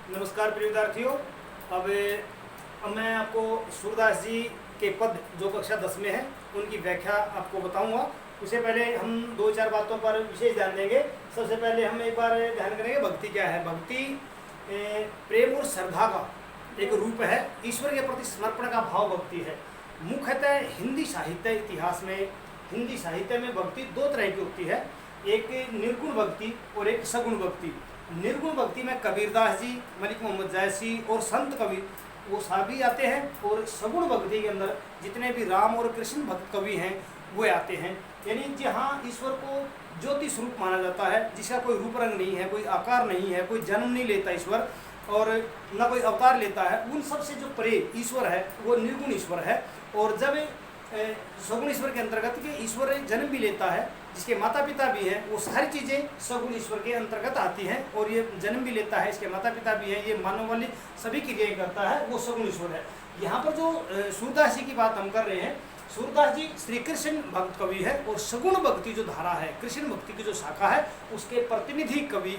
नमस्कार प्रिय विद्यार्थियों। अब मैं आपको सूरदास जी के पद जो कक्षा 10 में है उनकी व्याख्या आपको बताऊंगा। उससे पहले हम दो चार बातों पर विशेष ध्यान देंगे। सबसे पहले हम एक बार ध्यान करेंगे भक्ति क्या है। भक्ति प्रेम और श्रद्धा का एक रूप है। ईश्वर के प्रति समर्पण का भाव भक्ति है। मुख्यतः हिंदी साहित्य इतिहास में हिंदी साहित्य में भक्ति दो तरह की होती है, एक निर्गुण भक्ति और एक सगुण भक्ति। निर्गुण भक्ति में कबीरदास जी, मलिक मोहम्मद जायसी और संत कवि वो सभी आते हैं, और सगुण भक्ति के अंदर जितने भी राम और कृष्ण भक्त कवि हैं वो आते हैं। यानी जहाँ ईश्वर को ज्योति स्वरूप माना जाता है, जिसका कोई रूप रंग नहीं है, कोई आकार नहीं है, कोई जन्म नहीं लेता ईश्वर और न कोई अवतार लेता है, उन सब से जो परे ईश्वर है वो निर्गुण ईश्वर है। और जब सगुण ईश्वर के अंतर्गत के ईश्वर जन्म भी लेता है, जिसके माता पिता भी हैं, वो सारी चीज़ें सगुण ईश्वर के अंतर्गत आती हैं। और ये जन्म भी लेता है, इसके माता पिता भी हैं, ये मानव वाली सभी क्रियाएं करता है, वो सगुण ईश्वर है। यहाँ पर जो सूरदास जी की बात हम कर रहे हैं, सूरदास जी श्री कृष्ण भक्त कवि है और सगुण भक्ति जो धारा है, कृष्ण भक्ति की जो शाखा है, उसके प्रतिनिधि कवि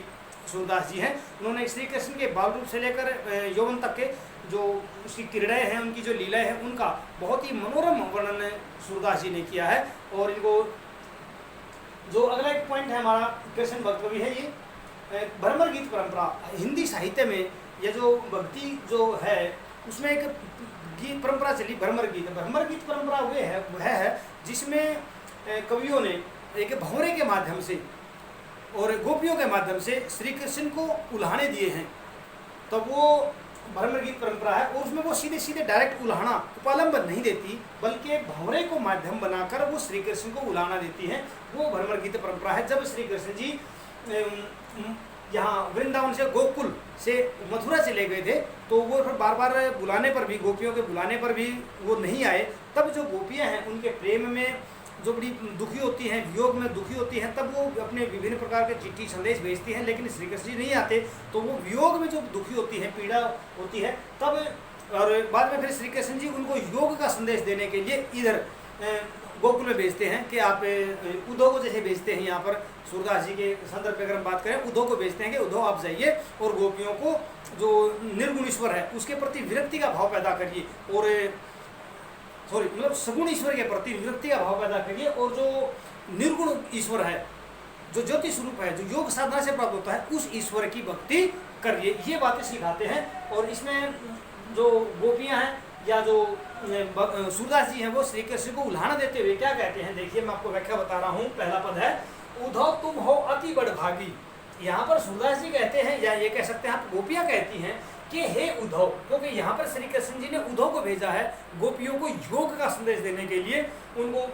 सूरदास जी हैं। उन्होंने श्री कृष्ण के बाल रूप से लेकर यौवन तक के जो उसकी क्रीड़ाएँ हैं, उनकी जो लीलाएँ हैं, उनका बहुत ही मनोरम वर्णन सूरदास जी ने किया है। और इनको जो अगला एक पॉइंट है हमारा कृष्ण भक्त कवि है, ये भ्रमर गीत परंपरा। हिंदी साहित्य में ये जो भक्ति जो है उसमें एक गीत परंपरा चली, भ्रमर गीत। भ्रमर गीत परंपरा वह है जिसमें कवियों ने एक भंवरे के माध्यम से और गोपियों के माध्यम से श्री कृष्ण को उल्हाने दिए हैं, तो वो भ्रमर गीत परंपरा है। और उसमें वो सीधे सीधे डायरेक्ट उल्हाना उपालंब नहीं देती, बल्कि एक भंवरे को माध्यम बनाकर वो श्री कृष्ण को उल्हाना देती हैं, वो भ्रमर गीत परंपरा है। जब श्री कृष्ण जी यहाँ वृंदावन से गोकुल से मथुरा चले गए थे, तो वो फिर बार बार बुलाने पर भी, गोपियों के बुलाने पर भी वो नहीं आए। तब जो गोपियाँ हैं उनके प्रेम में जो बड़ी दुखी होती हैं, वियोग में दुखी होती हैं, तब वो अपने विभिन्न प्रकार के चिट्ठी संदेश भेजती हैं, लेकिन श्री कृष्ण जी नहीं आते। तो वो वियोग में जो दुखी होती है, पीड़ा होती है, तब और बाद में फिर श्री कृष्ण जी उनको योग का संदेश देने के लिए इधर गोकुल में भेजते हैं कि आप उद्धव को जैसे भेजते हैं। यहाँ पर सूरदास जी के संदर्भ में अगर हम बात करें, उद्धव को भेजते हैं कि उद्धव आप जाइए और गोपियों को जो निर्गुण ईश्वर है उसके प्रति विरक्ति का भाव पैदा करिए, और मतलब सगुण ईश्वर के प्रति विरक्ति का भाव पैदा करिए, और जो निर्गुण ईश्वर है, जो ज्योति स्वरूप है, जो योग साधना से प्राप्त होता है, उस ईश्वर की भक्ति करिए। ये बातें सिखाते हैं। और इसमें जो गोपियां हैं या जो सूरदास जी हैं, वो श्री कृष्ण को उल्हाना देते हुए क्या कहते हैं, देखिए मैं आपको व्याख्या बता रहा हूँ। पहला पद है, उद्धव तुम हो अति बड़भागी। यहाँ पर सूरदास जी कहते हैं, या ये कह सकते हैं आप गोपियाँ कहती हैं कि हे उद्धव, क्योंकि यहाँ पर श्री कृष्ण जी ने उद्धव को भेजा है गोपियों को योग का संदेश देने के लिए, उनको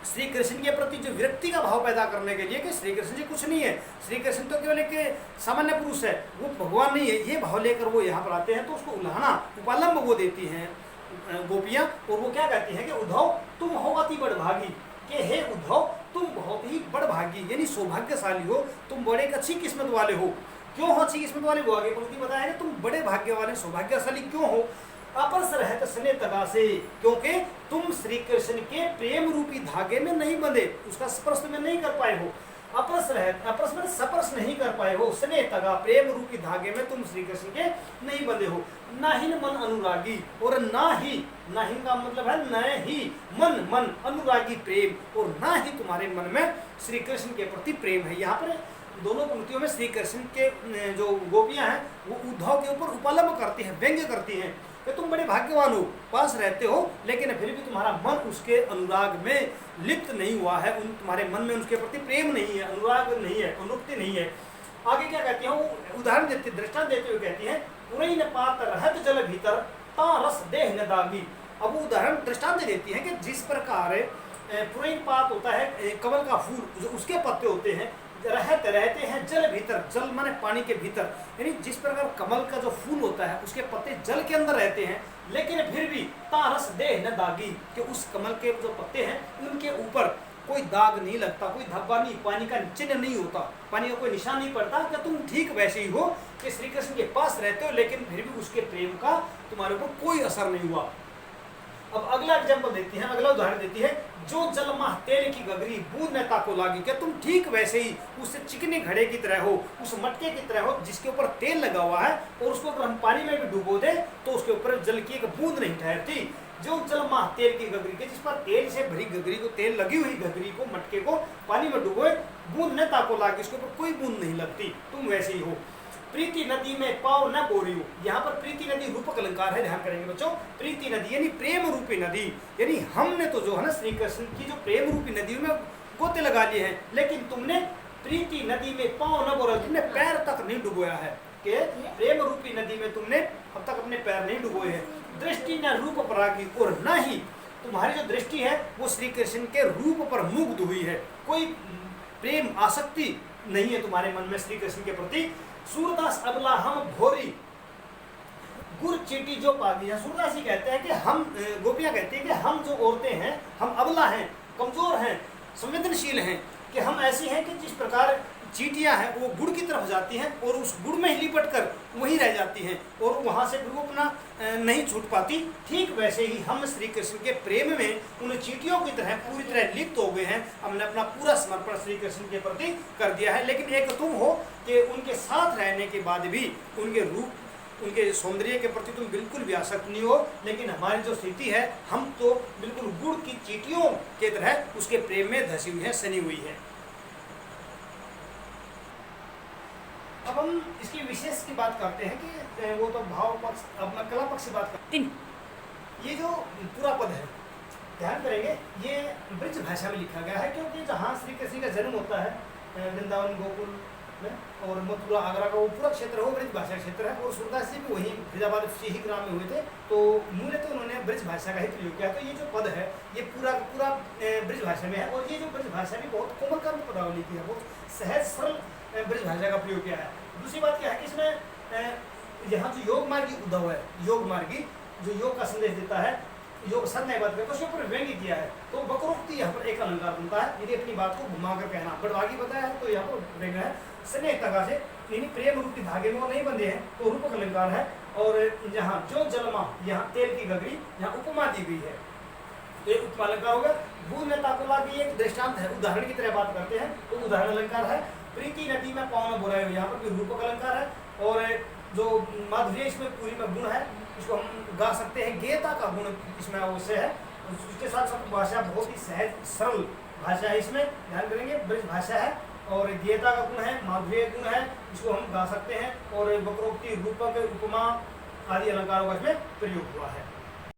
श्री कृष्ण के प्रति जो विरक्ति का भाव पैदा करने के लिए कि श्री कृष्ण जी कुछ नहीं है, श्री कृष्ण तो केवल एक सामान्य पुरुष है, वो भगवान नहीं है, ये भाव लेकर वो यहाँ पर आते हैं। तो उसको उल्हाना उपालंब वो देती हैं गोपियाँ, और वो क्या कहती हैं कि उद्धव तुम हो अति बड़भागी, कि हे उद्धव तुम बहुत ही बड़भागी यानी सौभाग्यशाली हो, तुम बड़े अच्छी किस्मत वाले हो। क्यों हो अच्छी किस्मत वाले? वो आगे पंक्ति बताया है, तुम बड़े भाग्य वाले सौभाग्यशाली क्यों हो? अपरस रहत स्नेह तगा से, क्योंकि तुम श्री कृष्ण के प्रेम रूपी धागे में नहीं बंधे, उसका स्पर्श में नहीं कर पाए हो। अपरस रहत, अपरस में स्पर्श नहीं कर पाए हो, स्नेह तगा प्रेम रूपी धागे में तुम श्री कृष्ण के नहीं बंधे हो। नाहिन मन अनुरागी, और ना ही, नाहिन का मतलब है न ही, मन अनुरागी प्रेम, और ना ही तुम्हारे मन में श्री कृष्ण के प्रति प्रेम है। यहाँ पर दोनों पंक्तियों में श्री कृष्ण के जो गोपियां हैं वो उद्धव के ऊपर उपालंब करती हैं, व्यंग्य करती हैं कि तुम बड़े भाग्यवान हो, पास रहते हो, लेकिन फिर भी तुम्हारा मन उसके अनुराग में लिप्त नहीं हुआ है, तुम्हारे मन में उसके प्रति प्रेम नहीं है, अनुराग नहीं है, अनुरक्ति नहीं है। आगे क्या कहती हैं, वो उदाहरण देते, दृष्टांत देते हुए कहती हैं, पुरई न पात रहत जल भीतर ता रस देह न दागी। अब वो उदाहरण दृष्टांत देती हैं कि जिस प्रकार पुरई पात होता है, कमल का फूल, जो उसके पत्ते होते हैं, रहते हैं जल भीतर, जल माने पानी के भीतर, यानी जिस प्रकार कमल का जो फूल होता है उसके पत्ते जल के अंदर रहते हैं, लेकिन फिर भी तारस देह न दागी, कि उस कमल के जो पत्ते हैं उनके ऊपर कोई दाग नहीं लगता, कोई धब्बा नहीं, पानी का चिन्ह नहीं होता, पानी का कोई निशान नहीं पड़ता। कि तुम ठीक वैसे ही हो कि श्री कृष्ण के पास रहते हो, लेकिन फिर भी उसके प्रेम का तुम्हारे ऊपर कोई असर नहीं हुआ। अब अगला एग्जाम्पल देती है, अगला उदाहरण देती है, जो जलमा तेल की गगरी बूंद न ताको लागी। क्या तुम ठीक वैसे ही उस चिकने घड़े की तरह हो, उस मटके की तरह हो जिसके ऊपर तेल लगा हुआ है और उसको अगर हम पानी में भी डुबो दे तो उसके ऊपर जल की एक बूंद नहीं ठहरती। जो जलमा तेल की गगरी के, जिस पर तेल से भरी गगरी को, तेल लगी हुई गगरी को, मटके को पानी में डुबोए, बूंद न ताको लागी, उसके ऊपर कोई बूंद नहीं लगती, तुम वैसे ही हो। प्रीति नदी में पाव न बोरी हो। यहाँ पर प्रीति नदी रूपक अलंकार है, ध्यान करेंगे बच्चों। प्रीति नदी यानी प्रेम रूपी नदी, यानी हमने तो जो है ना श्री कृष्ण की जो प्रेम रूपी नदी में गोते लगा लिए हैं, लेकिन तुमने प्रीति नदी में पाव न बोरा, तुमने पैर तक नहीं डुबोया है कि प्रेम रूपी नदी में तुमने अब तक अपने पैर नहीं डुबोए हैं। दृष्टि न रूप परागी, और न ही तुम्हारी जो दृष्टि है वो श्री कृष्ण के रूप पर मुग्ध हुई है, कोई प्रेम आसक्ति नहीं है तुम्हारे मन में श्री कृष्ण के प्रति। सूरदास अबला हम भोरी गुर चीटी जो पागी। सूरदास जी कहते हैं कि हम, गोपियां कहती हैं कि हम जो औरतें हैं, हम अबला हैं, कमजोर हैं, संवेदनशील हैं, कि हम ऐसी हैं कि जिस प्रकार चींटियां हैं वो गुड़ की तरफ जाती हैं और उस गुड़ में ही लिपट कर वहीं रह जाती हैं और वहाँ से वो अपना नहीं छूट पाती, ठीक वैसे ही हम श्री कृष्ण के प्रेम में उन चींटियों की तरह पूरी तरह लिप्त हो गए हैं। हमने अपना पूरा समर्पण श्री कृष्ण के प्रति कर दिया है। लेकिन एक तुम हो कि उनके साथ रहने के बाद भी उनके रूप, उनके सौंदर्य के प्रति तुम बिल्कुल भी आसक्त नहीं हो, लेकिन हमारी जो स्थिति है, हम तो बिल्कुल गुड़ की चींटियों के तरह उसके प्रेम में धसी हुई है, सनी हुई है। अब हम इसकी विशेष की बात करते हैं कि वो तो भाव पक्ष, अब मैं कला पक्ष की बात करते हैं। ये जो पूरा पद है, ध्यान करेंगे, ये ब्रज भाषा में लिखा गया है, क्योंकि जहाँ श्री कृष्ण का जन्म होता है वृंदावन गोकुल में, और मथुरा आगरा का वो पूरा क्षेत्र है, वो ब्रज भाषा क्षेत्र है, और सूरदास जी भी वहीं फरीदाबाद से ही ग्राम में हुए थे, तो मूलतः तो उन्होंने ब्रज भाषा का ही प्रयोग किया। तो ये जो पद है ये पूरा पूरा ब्रज भाषा में है, और ये जो ब्रज भाषा भी बहुत कोमल कर्म पदावली की है, बहुत सहज सरल ब्रज भाषा का प्रयोग किया है। दूसरी बात क्या है कि इसमें यहाँ जो योग मार्गी उद्धव है, योग मार्गी जो योग का संदेश देता है, योग सन्याय बात करके उसके ऊपर व्यंग्य किया है, तो वक्रोक्ति यहाँ पर एक अलंकार बनता है, यदि अपनी बात को घुमाकर कहना। बड़भागी बताया है तो यहाँ पर व्यंग्य है, स्नेह तगा से, यानी प्रेम रूपी धागे में वो नहीं बंधे हैं, तो रूपक अलंकार है। और यहाँ जो जलमा, यहाँ तेल की गगरी, यहाँ उपमा दी गई है, तो ये उपमा अलंकार होगा। बूंद में ताकुला भी एक दृष्टांत है, उदाहरण की तरह बात करते हैं, तो उदाहरण अलंकार है। प्रीति नदी में पाँव न बुराए, यहाँ पर भी रूपक अलंकार है। और जो माधुर्य इसमें पूरी में गुण है, इसको हम गा सकते हैं, गेयता का गुण इसमें अवश्य है। उसके साथ साथ भाषा बहुत ही सहज सरल भाषा है, इसमें ध्यान करेंगे, ब्रज भाषा है, और गेयता का गुण है, माधुर्य गुण है, इसको हम गा सकते हैं। और वक्रोक्ति, रूपक, उपमा आदि अलंकारों का इसमें प्रयोग हुआ है।